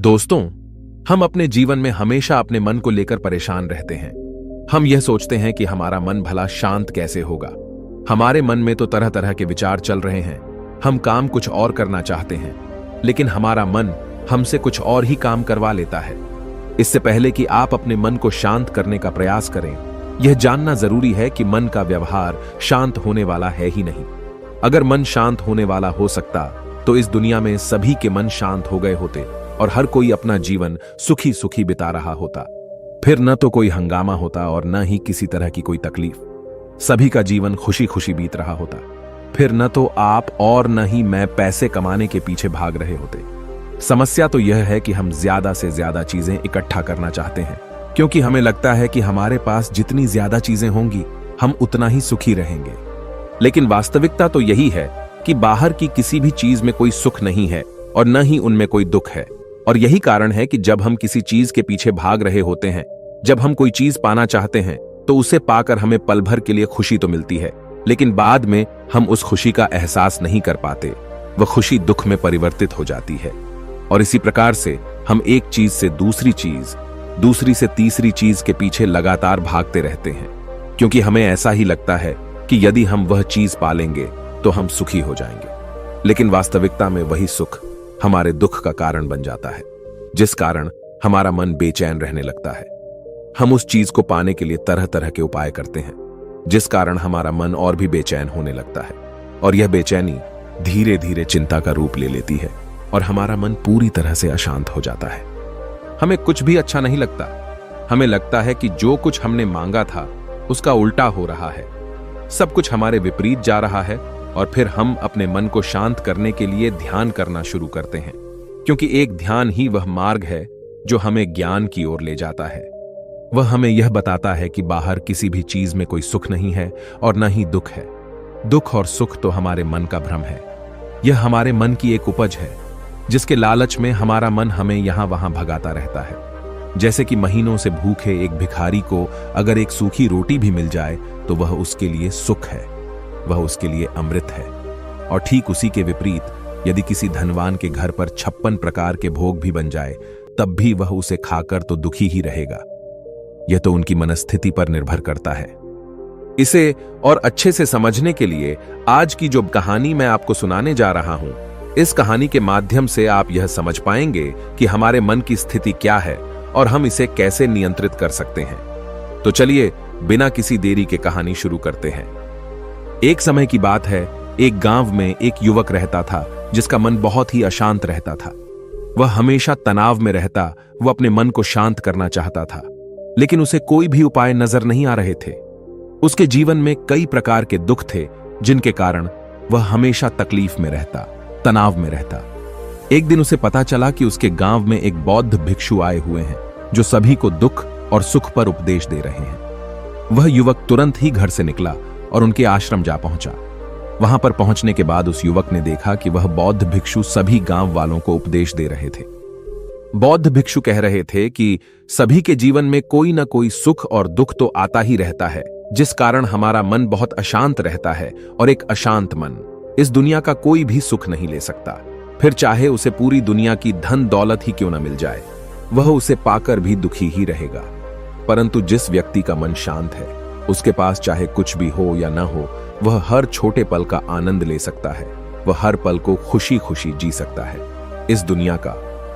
दोस्तों, हम अपने जीवन में हमेशा अपने मन को लेकर परेशान रहते हैं। हम यह सोचते हैं कि हमारा मन भला शांत कैसे होगा। हमारे मन में तो तरह तरह के विचार चल रहे हैं। हम काम कुछ और करना चाहते हैं, लेकिन हमारा मन हमसे कुछ और ही काम करवा लेता है। इससे पहले कि आप अपने मन को शांत करने का प्रयास करें, यह जानना जरूरी है कि मन का व्यवहार शांत होने वाला है ही नहीं। अगर मन शांत होने वाला हो सकता तो इस दुनिया में सभी के मन शांत हो गए होते और हर कोई अपना जीवन सुखी सुखी बिता रहा होता। फिर न तो कोई हंगामा होता और न ही किसी तरह की कोई तकलीफ। सभी का जीवन खुशी खुशी बीत रहा होता। फिर न तो आप और न ही मैं पैसे कमाने के पीछे भाग रहे होते। समस्या तो यह है कि हम ज्यादा से ज्यादा चीजें इकट्ठा करना चाहते हैं, क्योंकि हमें लगता है कि हमारे पास जितनी ज्यादा चीजें होंगी हम उतना ही सुखी रहेंगे। लेकिन वास्तविकता तो यही है कि बाहर की किसी भी चीज में कोई सुख नहीं है और न ही उनमें कोई दुख है। और यही कारण है कि जब हम किसी चीज के पीछे भाग रहे होते हैं, जब हम कोई चीज पाना चाहते हैं, तो उसे पाकर हमें पल भर के लिए खुशी तो मिलती है, लेकिन बाद में हम उस खुशी का एहसास नहीं कर पाते। वह खुशी दुख में परिवर्तित हो जाती है। और इसी प्रकार से हम एक चीज से दूसरी चीज, दूसरी से तीसरी चीज के पीछे लगातार भागते रहते हैं, क्योंकि हमें ऐसा ही लगता है कि यदि हम वह चीज पालेंगे तो हम सुखी हो जाएंगे। लेकिन वास्तविकता में वही सुख हमारे दुख का कारण बन जाता है, जिस कारण हमारा मन बेचैन रहने लगता है। हम उस चीज को पाने के लिए तरह तरह के उपाय करते हैं, जिस कारण हमारा मन और भी बेचैन होने लगता है। और यह बेचैनी धीरे धीरे चिंता का रूप ले लेती है और हमारा मन पूरी तरह से अशांत हो जाता है। हमें कुछ भी अच्छा नहीं लगता। हमें लगता है कि जो कुछ हमने मांगा था उसका उल्टा हो रहा है। सब कुछ हमारे विपरीत जा रहा है। और फिर हम अपने मन को शांत करने के लिए ध्यान करना शुरू करते हैं, क्योंकि एक ध्यान ही वह मार्ग है जो हमें ज्ञान की ओर ले जाता है। वह हमें यह बताता है कि बाहर किसी भी चीज में कोई सुख नहीं है और न ही दुख है। दुख और सुख तो हमारे मन का भ्रम है। यह हमारे मन की एक उपज है, जिसके लालच में हमारा मन हमें यहां वहां भगाता रहता है। जैसे कि महीनों से भूखे एक भिखारी को अगर एक सूखी रोटी भी मिल जाए तो वह उसके लिए सुख है, वह उसके लिए अमृत है। और ठीक उसी के विपरीत यदि किसी धनवान के घर पर 56 प्रकार के भोग भी बन जाए, तब भी वह उसे खाकर तो दुखी ही रहेगा। यह तो उनकी मनस्थिति पर निर्भर करता है। इसे और अच्छे से समझने के लिए आज की जो कहानी मैं आपको सुनाने जा रहा हूं, इस कहानी के माध्यम से आप यह समझ पाएंगे कि हमारे मन की स्थिति क्या है और हम इसे कैसे नियंत्रित कर सकते हैं। तो चलिए बिना किसी देरी के कहानी शुरू करते हैं। एक समय की बात है, एक गांव में एक युवक रहता था जिसका मन बहुत ही अशांत रहता था। वह हमेशा तनाव में रहता। वह अपने मन को शांत करना चाहता था, लेकिन उसे कोई भी उपाय नजर नहीं आ रहे थे। उसके जीवन में कई प्रकार के दुख थे, जिनके कारण वह हमेशा तकलीफ में रहता, तनाव में रहता। एक दिन उसे पता चला कि उसके गांव में एक बौद्ध भिक्षु आए हुए हैं, जो सभी को दुख और सुख पर उपदेश दे रहे हैं। वह युवक तुरंत ही घर से निकला और उनके आश्रम जा पहुंचा। वहां पर पहुंचने के बाद उस युवक ने देखा कि वह बौद्ध भिक्षु सभी गांव वालों को उपदेश दे रहे थे। बौद्ध भिक्षु कह रहे थे कि सभी के जीवन में कोई ना कोई सुख और दुख तो आता ही रहता है, जिस कारण हमारा मन बहुत अशांत रहता है। और एक अशांत मन इस दुनिया का कोई भी सुख नहीं ले सकता। फिर चाहे उसे पूरी दुनिया की धन दौलत ही क्यों न मिल जाए, वह उसे पाकर भी दुखी ही रहेगा। परंतु जिस व्यक्ति का मन शांत है, उसके पास चाहे कुछ भी हो या ना हो, वह हर छोटे पल का आनंद ले सकता है। वह हर पल को खुशी खुशी जी सकता है। इस दुनिया का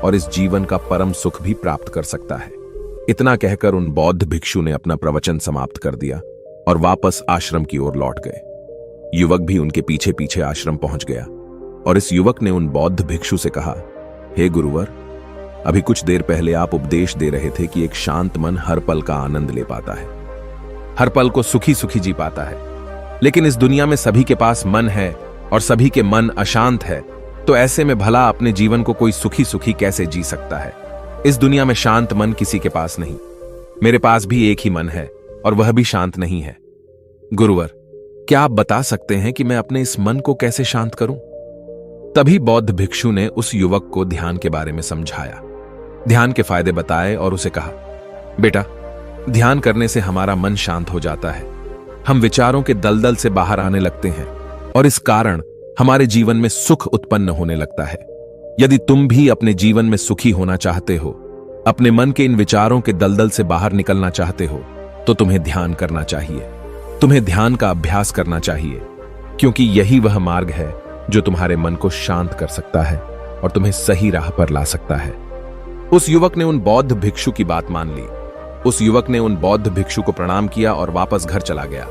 और इस जीवन का परम सुख भी प्राप्त कर सकता है। इतना कहकर उन बौद्ध भिक्षु ने अपना प्रवचन समाप्त कर दिया और वापस आश्रम की ओर लौट गए। युवक भी उनके पीछे पीछे आश्रम पहुंच गया और इस युवक ने उन बौद्ध भिक्षु से कहा, हे गुरुवर, अभी कुछ देर पहले आप उपदेश दे रहे थे कि एक शांत मन हर पल का आनंद ले पाता है, हर पल को सुखी सुखी जी पाता है। लेकिन इस दुनिया में सभी के पास मन है और सभी के मन अशांत है, तो ऐसे में भला अपने जीवन को कोई सुखी सुखी कैसे जी सकता है। इस दुनिया में शांत मन किसी के पास नहीं। मेरे पास भी एक ही मन है और वह भी शांत नहीं है। गुरुवर, क्या आप बता सकते हैं कि मैं अपने इस मन को कैसे शांत करूं? तभी बौद्ध भिक्षु ने उस युवक को ध्यान के बारे में समझाया, ध्यान के फायदे बताए और उसे कहा, बेटा, ध्यान करने से हमारा मन शांत हो जाता है। हम विचारों के दलदल से बाहर आने लगते हैं और इस कारण हमारे जीवन में सुख उत्पन्न होने लगता है। यदि तुम भी अपने जीवन में सुखी होना चाहते हो, अपने मन के इन विचारों के दलदल से बाहर निकलना चाहते हो, तो तुम्हें ध्यान करना चाहिए। तुम्हें ध्यान का अभ्यास करना चाहिए, क्योंकि यही वह मार्ग है जो तुम्हारे मन को शांत कर सकता है और तुम्हें सही राह पर ला सकता है। उस युवक ने उन बौद्ध भिक्षु की बात मान ली। उस युवक ने उन बौद्ध भिक्षु को प्रणाम किया और वापस घर चला गया।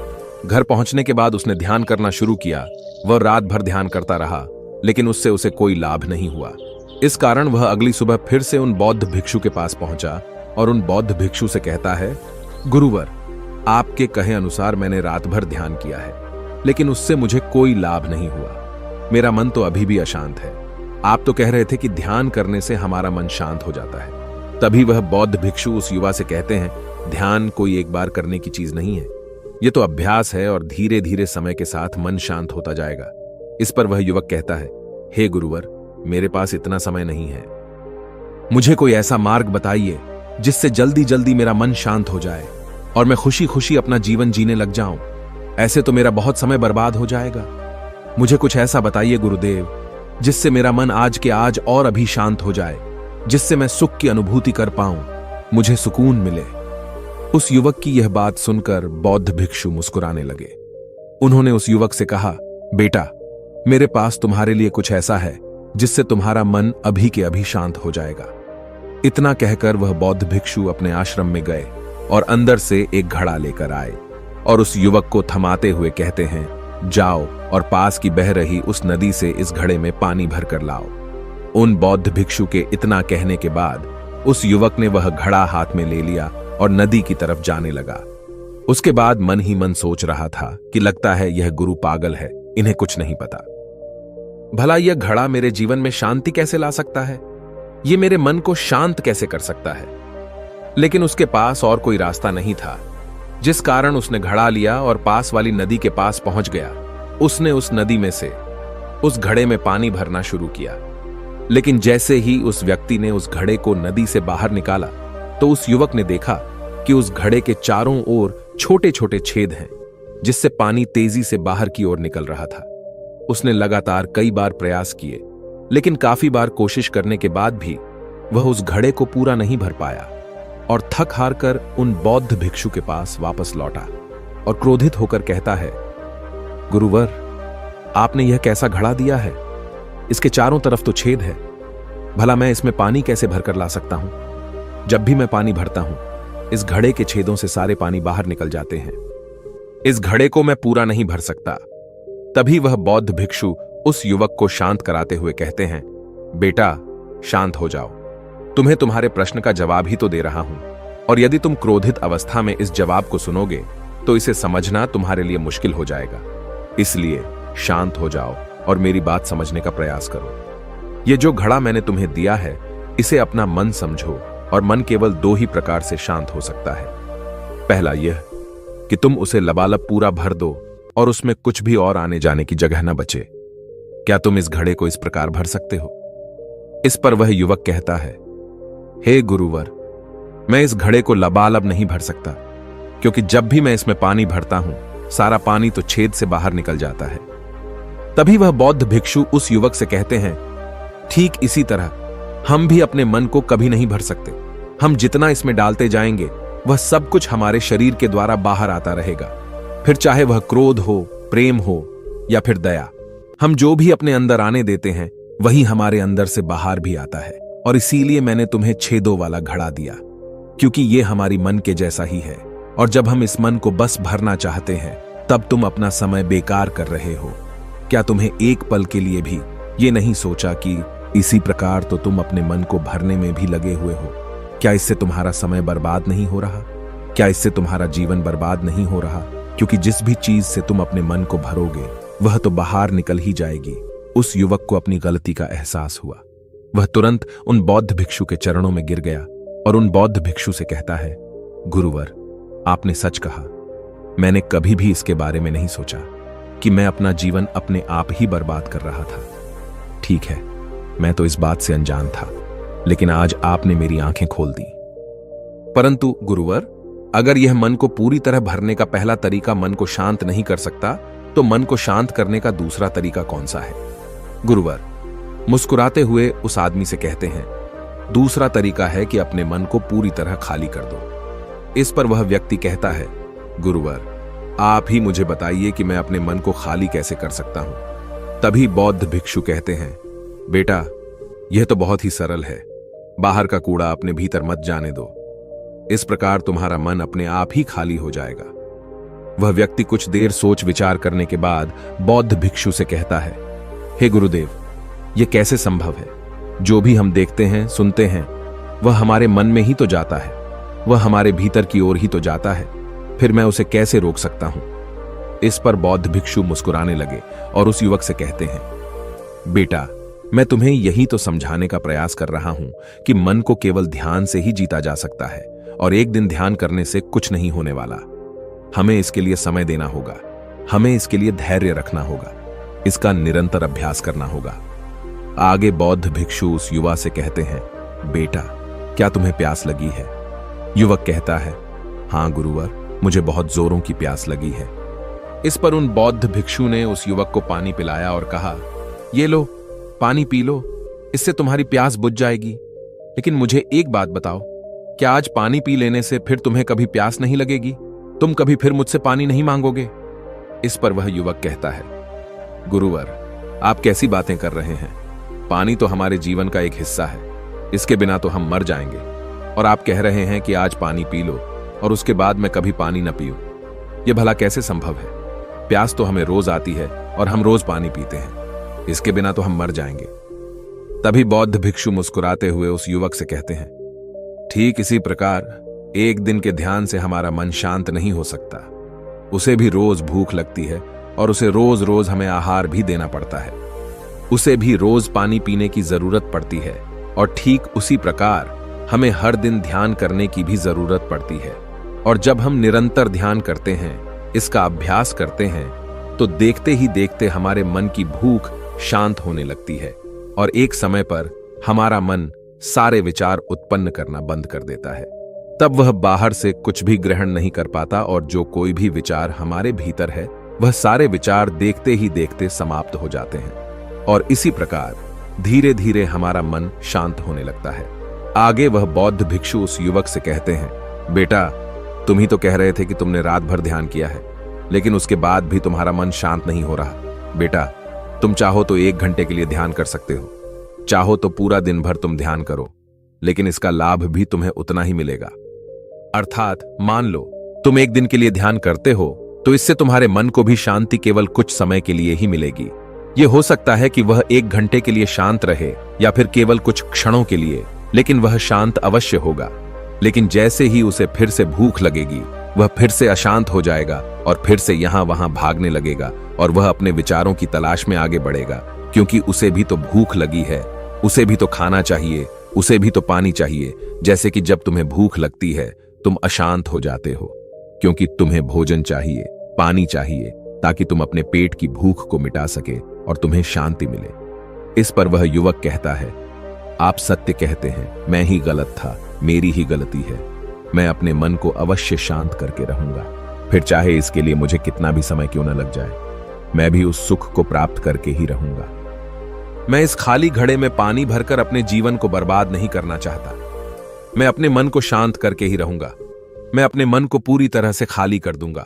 घर पहुंचने के बाद उसने ध्यान करना शुरू किया। वह रात भर ध्यान करता रहा, लेकिन उससे उसे कोई लाभ नहीं हुआ। इस कारण वह अगली सुबह फिर से उन बौद्ध भिक्षु के पास पहुंचा और उन बौद्ध भिक्षु से कहता है, गुरुवर, आपके कहे अनुसार मैंने रात भर ध्यान किया है, लेकिन उससे मुझे कोई लाभ नहीं हुआ। मेरा मन तो अभी भी अशांत है। आप तो कह रहे थे कि ध्यान करने से हमारा मन शांत हो जाता है। तभी वह बौद्ध भिक्षु उस युवा से कहते हैं, ध्यान कोई एक बार करने की चीज नहीं है, यह तो अभ्यास है और धीरे धीरे समय के साथ मन शांत होता जाएगा। इस पर वह युवक कहता है, हे गुरुवर, मेरे पास इतना समय नहीं है। मुझे कोई ऐसा मार्ग बताइए जिससे जल्दी जल्दी मेरा मन शांत हो जाए और मैं खुशी खुशी अपना जीवन जीने लग जाऊं। ऐसे तो मेरा बहुत समय बर्बाद हो जाएगा। मुझे कुछ ऐसा बताइए गुरुदेव, जिससे मेरा मन आज के आज और अभी शांत हो जाए, जिससे मैं सुख की अनुभूति कर पाऊं, मुझे सुकून मिले। उस युवक की यह बात सुनकर बौद्ध भिक्षु मुस्कुराने लगे। उन्होंने उस युवक से कहा, बेटा, मेरे पास तुम्हारे लिए कुछ ऐसा है जिससे तुम्हारा मन अभी के अभी शांत हो जाएगा। इतना कहकर वह बौद्ध भिक्षु अपने आश्रम में गए और अंदर से एक घड़ा लेकर आए और उस युवक को थमाते हुए कहते हैं, जाओ और पास की बह रही उस नदी से इस घड़े में पानी भर कर लाओ। उन बौद्ध भिक्षु के इतना कहने के बाद उस युवक ने वह घड़ा हाथ में ले लिया और नदी की तरफ जाने लगा। उसके बाद मन ही मन सोच रहा था कि लगता है यह गुरु पागल है, इन्हें कुछ नहीं पता। भला यह घड़ा मेरे जीवन में शांति कैसे ला सकता है? यह मेरे मन को शांत कैसे कर सकता है? लेकिन उसके पास और कोई रास्ता नहीं था, जिस कारण उसने घड़ा लिया और पास वाली नदी के पास पहुंच गया। उसने उस नदी में से उस घड़े में पानी भरना शुरू किया, लेकिन जैसे ही उस व्यक्ति ने उस घड़े को नदी से बाहर निकाला, तो उस युवक ने देखा कि उस घड़े के चारों ओर छोटे छोटे छेद हैं, जिससे पानी तेजी से बाहर की ओर निकल रहा था। उसने लगातार कई बार प्रयास किए, लेकिन काफी बार कोशिश करने के बाद भी वह उस घड़े को पूरा नहीं भर पाया और थक हार कर उन बौद्ध भिक्षु के पास वापस लौटा और क्रोधित होकर कहता है, गुरुवर, आपने यह कैसा घड़ा दिया है? इसके चारों तरफ तो छेद है। भला मैं इसमें पानी कैसे भरकर ला सकता हूं? जब भी मैं पानी भरता हूं, इस घड़े के छेदों से सारे पानी बाहर निकल जाते हैं। इस घड़े को मैं पूरा नहीं भर सकता। तभी वह बौद्ध भिक्षु उस युवक को शांत कराते हुए कहते हैं, बेटा, शांत हो जाओ। तुम्हें तुम्हारे प्रश्न का जवाब ही तो दे रहा हूं, और यदि तुम क्रोधित अवस्था में इस जवाब को सुनोगे तो इसे समझना तुम्हारे लिए मुश्किल हो जाएगा। इसलिए शांत हो जाओ और मेरी बात समझने का प्रयास करो। यह जो घड़ा मैंने तुम्हें दिया है, इसे अपना मन समझो, और मन केवल दो ही प्रकार से शांत हो सकता है। पहला यह कि तुम उसे लबालब पूरा भर दो और उसमें कुछ भी और आने जाने की जगह न बचे। क्या तुम इस घड़े को इस प्रकार भर सकते हो? इस पर वह युवक कहता है, हे गुरुवर, मैं इस घड़े को लबालब नहीं भर सकता, क्योंकि जब भी मैं इसमें पानी भरता हूं, सारा पानी तो छेद से बाहर निकल जाता है। तभी वह बौद्ध भिक्षु उस युवक से कहते हैं, ठीक इसी तरह हम भी अपने मन को कभी नहीं भर सकते। हम जितना इसमें डालते जाएंगे, वह सब कुछ हमारे शरीर के द्वारा बाहर आता रहेगा। फिर चाहे वह क्रोध हो, प्रेम हो या फिर दया, हम जो भी अपने अंदर आने देते हैं, वही हमारे अंदर से बाहर भी आता है। और इसीलिए मैंने तुम्हें छेदों वाला घड़ा दिया, क्योंकि यह हमारी मन के जैसा ही है। और जब हम इस मन को बस भरना चाहते हैं, तब तुम अपना समय बेकार कर रहे हो। क्या तुम्हें एक पल के लिए भी ये नहीं सोचा कि इसी प्रकार तो तुम अपने मन को भरने में भी लगे हुए हो? क्या इससे तुम्हारा समय बर्बाद नहीं हो रहा? क्या इससे तुम्हारा जीवन बर्बाद नहीं हो रहा? क्योंकि जिस भी चीज से तुम अपने मन को भरोगे, वह तो बाहर निकल ही जाएगी। उस युवक को अपनी गलती का एहसास हुआ। वह तुरंत उन बौद्ध भिक्षु के चरणों में गिर गया और उन बौद्ध भिक्षु से कहता है, गुरुवर, आपने सच कहा। मैंने कभी भी इसके बारे में नहीं सोचा कि मैं अपना जीवन अपने आप ही बर्बाद कर रहा था। ठीक है, मैं तो इस बात से अनजान था, लेकिन आज आपने मेरी आंखें खोल दी। परंतु गुरुवर, अगर यह मन को पूरी तरह भरने का पहला तरीका मन को शांत नहीं कर सकता, तो मन को शांत करने का दूसरा तरीका कौन सा है? गुरुवर, मुस्कुराते हुए उस आदमी से कहते हैं, दूसरा तरीका है कि अपने मन को पूरी तरह खाली कर दो। इस पर वह व्यक्ति कहता है, गुरुवर, आप ही मुझे बताइए कि मैं अपने मन को खाली कैसे कर सकता हूं। तभी बौद्ध भिक्षु कहते हैं, बेटा, यह तो बहुत ही सरल है। बाहर का कूड़ा अपने भीतर मत जाने दो। इस प्रकार तुम्हारा मन अपने आप ही खाली हो जाएगा। वह व्यक्ति कुछ देर सोच विचार करने के बाद बौद्ध भिक्षु से कहता है, हे गुरुदेव, यह कैसे संभव है? जो भी हम देखते हैं, सुनते हैं, वह हमारे मन में ही तो जाता है, वह हमारे भीतर की ओर ही तो जाता है। फिर मैं उसे कैसे रोक सकता हूं? इस पर बौद्ध भिक्षु मुस्कुराने लगे और उस युवक से कहते हैं, बेटा, मैं तुम्हें यही तो समझाने का प्रयास कर रहा हूं कि मन को केवल ध्यान से ही जीता जा सकता है और एक दिन ध्यान करने से कुछ नहीं होने वाला। हमें इसके लिए समय देना होगा, हमें इसके लिए धैर्य रखना होगा, इसका निरंतर अभ्यास करना होगा। आगे बौद्ध भिक्षु उस युवा से कहते हैं, बेटा, क्या तुम्हें प्यास लगी है? युवक कहता है, हां गुरुवर, मुझे बहुत जोरों की प्यास लगी है। इस पर उन बौद्ध भिक्षु ने उस युवक को पानी पिलाया और कहा, ये लो, पानी पी लो, इससे तुम्हारी प्यास बुझ जाएगी। लेकिन मुझे एक बात बताओ, क्या आज पानी पी लेने से फिर तुम्हें कभी प्यास नहीं लगेगी? तुम कभी फिर मुझसे पानी नहीं मांगोगे? इस पर वह युवक कहता है, गुरुवर, आप कैसी बातें कर रहे हैं? पानी तो हमारे जीवन का एक हिस्सा है, इसके बिना तो हम मर जाएंगे। और आप कह रहे हैं कि आज पानी पी लो और उसके बाद मैं कभी पानी न पीऊं। यह भला कैसे संभव है? प्यास तो हमें रोज आती है और हम रोज पानी पीते हैं, इसके बिना तो हम मर जाएंगे। तभी बौद्ध भिक्षु मुस्कुराते हुए उस युवक से कहते हैं, ठीक इसी प्रकार एक दिन के ध्यान से हमारा मन शांत नहीं हो सकता। उसे भी रोज भूख लगती है और उसे रोज रोज हमें आहार भी देना पड़ता है। उसे भी रोज पानी पीने की जरूरत पड़ती है और ठीक उसी प्रकार हमें हर दिन ध्यान करने की भी जरूरत पड़ती है। और जब हम निरंतर ध्यान करते हैं, इसका अभ्यास करते हैं, तो देखते ही देखते हमारे मन की भूख शांत होने लगती है और एक समय पर हमारा मन सारे विचार उत्पन्न करना बंद कर देता है। तब वह बाहर से कुछ भी ग्रहण नहीं कर पाता और जो कोई भी विचार हमारे भीतर है, वह सारे विचार देखते ही देखते समाप्त हो जाते हैं और इसी प्रकार धीरे धीरे हमारा मन शांत होने लगता है। आगे वह बौद्ध भिक्षु उस युवक से कहते हैं, बेटा, तुम ही तो कह रहे थे कि तुमने रात भर ध्यान किया है, लेकिन उसके बाद भी तुम्हारा मन शांत नहीं हो रहा। बेटा, तुम चाहो तो 1 घंटे के लिए ध्यान कर सकते हो, चाहो तो पूरा दिन भर तुम ध्यान करो, लेकिन इसका लाभ भी तुम्हें उतना ही मिलेगा। अर्थात मान लो तुम 1 दिन के लिए ध्यान करते हो तो इससे तुम्हारे मन को भी शांति केवल कुछ समय के लिए ही मिलेगी। यह हो सकता है कि वह 1 घंटे के लिए शांत रहे या फिर केवल कुछ क्षणों के लिए, लेकिन वह शांत अवश्य होगा। लेकिन जैसे ही उसे फिर से भूख लगेगी, वह फिर से अशांत हो जाएगा और फिर से यहां वहां भागने लगेगा और वह अपने विचारों की तलाश में आगे बढ़ेगा, क्योंकि उसे भी तो भूख लगी है, उसे भी तो खाना चाहिए, उसे भी तो पानी चाहिए। जैसे कि जब तुम्हें भूख लगती है, तुम अशांत हो जाते हो, क्योंकि तुम्हें भोजन चाहिए, पानी चाहिए, ताकि तुम अपने पेट की भूख को मिटा सके और तुम्हें शांति मिले। इस पर वह युवक कहता है, आप सत्य कहते हैं, मैं ही गलत था, मेरी ही गलती है। मैं अपने मन को अवश्य शांत करके रहूंगा, फिर चाहे इसके लिए मुझे कितना भी समय क्यों न लग जाए, मैं भी उस सुख को प्राप्त करके ही रहूंगा। मैं इस खाली घड़े में पानी भरकर अपने जीवन को बर्बाद नहीं करना चाहता। मैं अपने मन को शांत करके ही रहूंगा। मैं अपने मन को पूरी तरह से खाली कर दूंगा।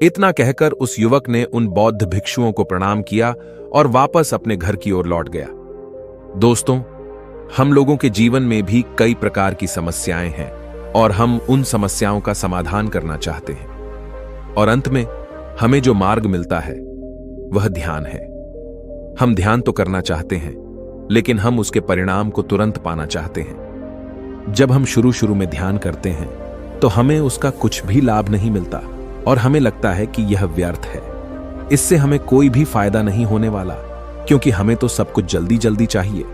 इतना कहकर उस युवक ने उन बौद्ध भिक्षुओं को प्रणाम किया और वापस अपने घर की ओर लौट गया। दोस्तों, हम लोगों के जीवन में भी कई प्रकार की समस्याएं हैं और हम उन समस्याओं का समाधान करना चाहते हैं, और अंत में हमें जो मार्ग मिलता है वह ध्यान है। हम ध्यान तो करना चाहते हैं, लेकिन हम उसके परिणाम को तुरंत पाना चाहते हैं। जब हम शुरू शुरू में ध्यान करते हैं तो हमें उसका कुछ भी लाभ नहीं मिलता और हमें लगता है कि यह व्यर्थ है, इससे हमें कोई भी फायदा नहीं होने वाला, क्योंकि हमें तो सब कुछ जल्दी जल्दी चाहिए।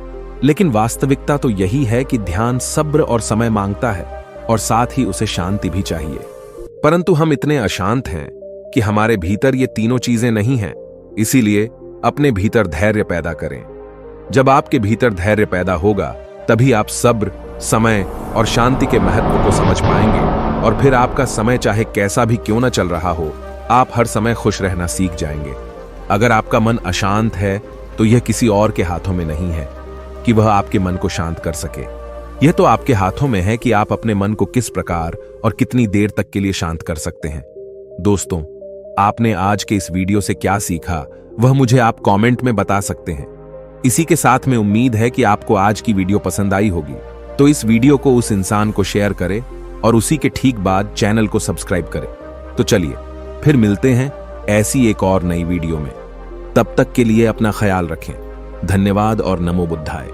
लेकिन वास्तविकता तो यही है कि ध्यान सब्र और समय मांगता है और साथ ही उसे शांति भी चाहिए। परंतु हम इतने अशांत हैं कि हमारे भीतर ये तीनों चीजें नहीं हैं। इसीलिए अपने भीतर धैर्य पैदा करें। जब आपके भीतर धैर्य पैदा होगा, तभी आप सब्र, समय और शांति के महत्व को समझ पाएंगे, और फिर आपका समय चाहे कैसा भी क्यों न चल रहा हो, आप हर समय खुश रहना सीख जाएंगे। अगर आपका मन अशांत है तो यह किसी और के हाथों में नहीं है कि वह आपके मन को शांत कर सके। यह तो आपके हाथों में है कि आप अपने मन को किस प्रकार और कितनी देर तक के लिए शांत कर सकते हैं। दोस्तों, आपने आज के इस वीडियो से क्या सीखा वह मुझे आप कमेंट में बता सकते हैं। इसी के साथ में उम्मीद है कि आपको आज की वीडियो पसंद आई होगी, तो इस वीडियो को उस इंसान को शेयर करें और उसी के ठीक बाद चैनल को सब्सक्राइब करें। तो चलिए फिर मिलते हैं ऐसी एक और नई वीडियो में। तब तक के लिए अपना ख्याल रखें। धन्यवाद और नमो बुद्धाय।